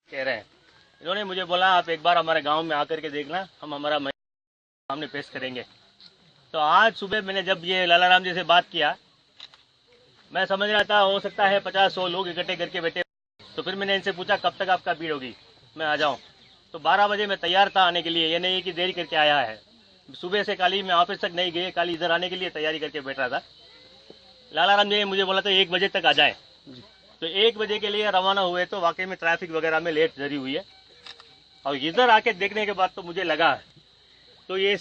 कह रहे हैं। इन्होंने मुझे बोला आप एक बार हमारे गांव में आकर के देखना, हम हमारा सामने पेश करेंगे। तो आज सुबह मैंने जब ये लालाराम जी से बात किया, मैं समझ रहा था हो सकता है 50-100 लोग इकट्ठे करके बैठे। तो फिर मैंने इनसे पूछा कब तक आपका भीड़ होगी, मैं आ जाऊं। तो 12 बजे मैं तैयार था आने के लिए, ये नहीं कि देरी करके आया है। सुबह से काली मैं ऑफिस तक नहीं गए, काली इधर आने के लिए तैयारी करके बैठ रहा था। लालाराम जी ने मुझे बोला था 1 बजे तक आ जाए। तो 1 बजे के लिए रवाना हुए तो वाकई में ट्रैफिक वगैरह में लेट जरी हुई है। और इधर आके देखने के बाद तो मुझे लगा तो ये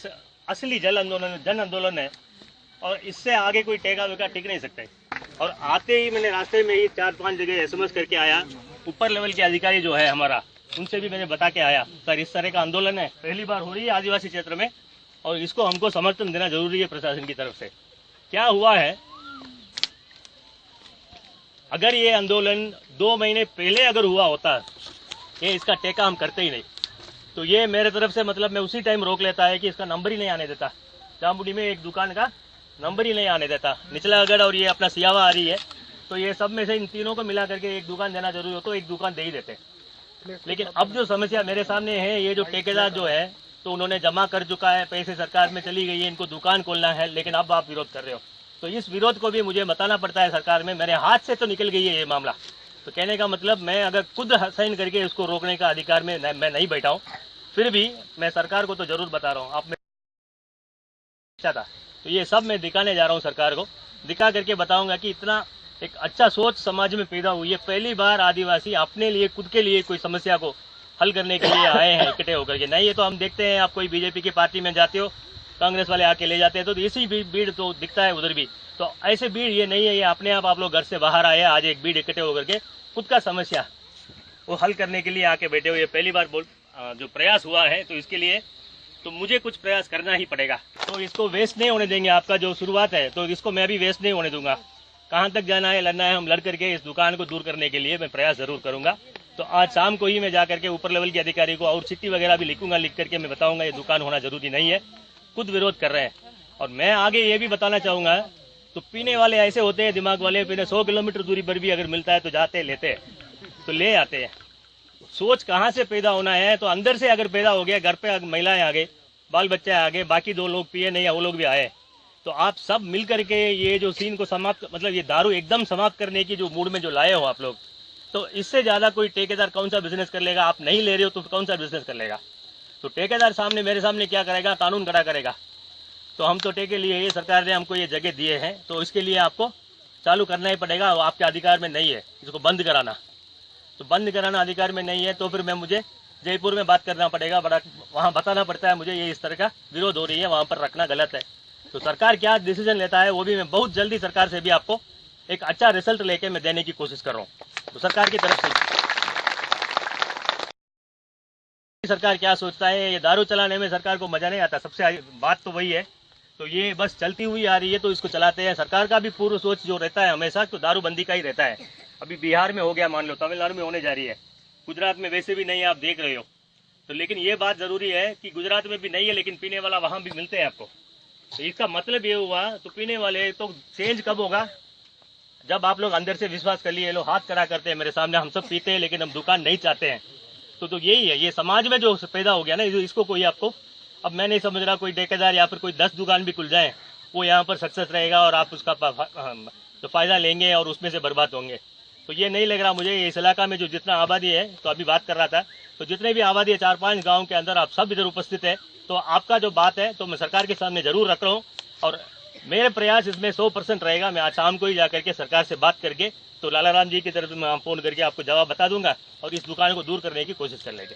असली जन आंदोलन है, और इससे आगे कोई टेका वेका टिक नहीं सकता है। और आते ही मैंने रास्ते में ही 4-5 जगह SMS करके आया, ऊपर लेवल के अधिकारी जो है हमारा, उनसे भी मैंने बता के आया सर इस तरह का आंदोलन है, पहली बार हो रही है आदिवासी क्षेत्र में, और इसको हमको समर्थन देना जरूरी है प्रशासन की तरफ से। क्या हुआ है, अगर ये आंदोलन 2 महीने पहले अगर हुआ होता, ये इसका टेका हम करते ही नहीं। तो ये मेरे तरफ से मतलब मैं उसी टाइम रोक लेता है कि इसका नंबर ही नहीं आने देता। जामुड़ी में एक दुकान का नंबर ही नहीं आने देता। निचला अगड़ और ये अपना सियावा आ रही है, तो ये सब में से इन तीनों को मिला करके एक दुकान देना जरूरी हो तो एक दुकान दे ही देते। लेकिन अब जो समस्या मेरे सामने है, ये जो ठेकेदार जो है तो उन्होंने जमा कर चुका है, पैसे सरकार में चली गई है, इनको दुकान खोलना है, लेकिन अब आप विरोध कर रहे हो। तो इस विरोध को भी मुझे बताना पड़ता है सरकार में। मेरे हाथ से तो निकल गई है ये मामला। तो कहने का मतलब मैं अगर खुद साइन करके उसको रोकने का अधिकार में मैं नहीं बैठा हूँ, फिर भी मैं सरकार को तो जरूर बता रहा हूँ। आप अच्छा था तो ये सब मैं दिखाने जा रहा हूँ सरकार को, दिखा करके बताऊंगा कि इतना एक अच्छा सोच समाज में पैदा हुई है। पहली बार आदिवासी अपने लिए खुद के लिए कोई समस्या को हल करने के लिए आए हैं इकट्ठे होकर के। नहीं ये तो हम देखते हैं, आप कोई बीजेपी की पार्टी में जाते हो, कांग्रेस वाले आके ले जाते हैं, तो इसी भीड़ तो दिखता है उधर भी। तो ऐसे भीड़ ये नहीं है, ये अपने आप लोग घर से बाहर आए, आज एक भीड़ इकट्ठे होकर के खुद का समस्या वो हल करने के लिए आके बैठे हुए। पहली बार जो प्रयास हुआ है, तो इसके लिए तो मुझे कुछ प्रयास करना ही पड़ेगा। तो इसको वेस्ट नहीं होने देंगे। आपका जो शुरुआत है तो इसको मैं भी वेस्ट नहीं होने दूंगा। कहाँ तक जाना है, लड़ना है, हम लड़ करके इस दुकान को दूर करने के लिए मैं प्रयास जरूर करूंगा। तो आज शाम को ही मैं जा करके ऊपर लेवल के अधिकारी को और चिट्ठी वगैरह भी लिखूंगा, लिख करके मैं बताऊंगा ये दुकान होना जरूरी नहीं है, खुद विरोध कर रहे हैं। और मैं आगे ये भी बताना चाहूंगा, तो पीने वाले ऐसे होते हैं दिमाग वाले, पीने 100 किलोमीटर दूरी पर भी अगर मिलता है तो जाते लेते तो ले आते हैं। सोच कहाँ से पैदा होना है, तो अंदर से अगर पैदा हो गया, घर पे महिलाएं आ गए, बाल बच्चे आ गए, बाकी 2 लोग पिए नहीं, वो लोग भी आए, तो आप सब मिल करके ये जो सीन को समाप्त, मतलब ये दारू एकदम समाप्त करने की जो मूड में जो लाए हो आप लोग, तो इससे ज्यादा कोई ठेकेदार कौन सा बिजनेस कर लेगा। आप नहीं ले रहे हो तो कौन सा बिजनेस कर लेगा। तो ठेकेदार सामने मेरे सामने क्या करेगा, कानून खड़ा करेगा। तो हम तो टेके लिए, ये सरकार ने हमको ये जगह दिए हैं, तो इसके लिए आपको चालू करना ही पड़ेगा। आपके अधिकार में नहीं है इसको बंद कराना, तो बंद कराना अधिकार में नहीं है, तो फिर मैं मुझे जयपुर में बात करना पड़ेगा, बड़ा वहाँ बताना पड़ता है मुझे ये इस तरह का विरोध हो रही है, वहाँ पर रखना गलत है। तो सरकार क्या डिसीजन लेता है वो भी मैं बहुत जल्दी सरकार से भी आपको एक अच्छा रिजल्ट लेके मैं देने की कोशिश कर रहा हूँ। तो सरकार की तरफ से सरकार क्या सोचता है, ये दारू चलाने में सरकार को मजा नहीं आता, सबसे बात तो वही है। तो ये बस चलती हुई आ रही है तो इसको चलाते हैं। सरकार का भी पूर्व सोच जो रहता है हमेशा, तो दारूबंदी का ही रहता है। अभी बिहार में हो गया, मान लो तमिलनाडु में होने जा रही है, गुजरात में वैसे भी नहीं है, आप देख रहे हो। तो लेकिन ये बात जरूरी है कि गुजरात में भी नहीं है, लेकिन पीने वाला वहां भी मिलते हैं आपको। तो इसका मतलब ये हुआ, तो पीने वाले तो चेंज कब होगा, जब आप लोग अंदर से विश्वास कर लिए। लोग हाथ खड़ा करते हैं मेरे सामने, हम सब पीते हैं लेकिन हम दुकान नहीं चाहते हैं। तो यही है, ये समाज में जो पैदा हो गया ना, इसको कोई आपको, अब मैं नहीं समझ रहा कोई ठेकेदार या फिर कोई 10 दुकान भी खुल जाए, वो यहाँ पर सक्सेस रहेगा और आप उसका तो फायदा लेंगे और उसमें से बर्बाद होंगे। तो ये नहीं लग रहा मुझे। इस इलाका में जो जितना आबादी है, तो अभी बात कर रहा था, तो जितने भी आबादी है 4-5 गाँव के अंदर, आप सब इधर उपस्थित है, तो आपका जो बात है तो मैं सरकार के सामने जरूर रख रहा हूँ। और मेरे प्रयास इसमें 100% रहेगा। मैं आज शाम को ही जाकर के सरकार से बात करके तो लालाराम जी की तरफ मैं फोन करके आपको जवाब बता दूंगा और इस दुकान को दूर करने की कोशिश कर लेंगे।